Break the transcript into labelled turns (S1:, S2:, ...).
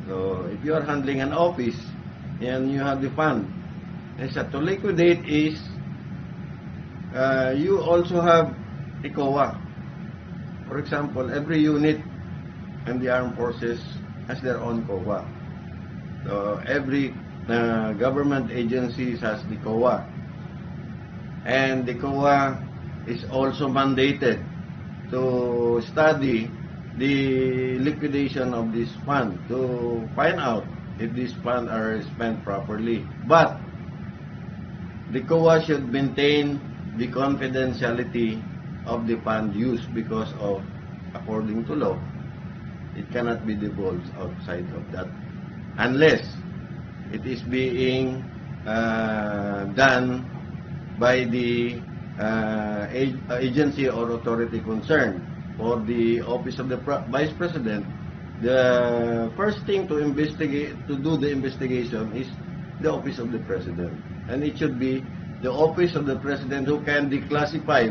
S1: So, if you are handling an office and you have the fund, to liquidate is you also have a COA. For example, every unit in the armed forces has their own COA. So every government agency has the COA. And the COA is also mandated to study the liquidation of this fund to find out if these funds are spent properly. But the COA should maintain the confidentiality of the fund use because of, according to law, it cannot be divulged outside of that unless it is being done by the agency or authority concerned. For the Office of the Vice President, the first thing to do the investigation is the Office of the President. And it should be the Office of the President who can declassify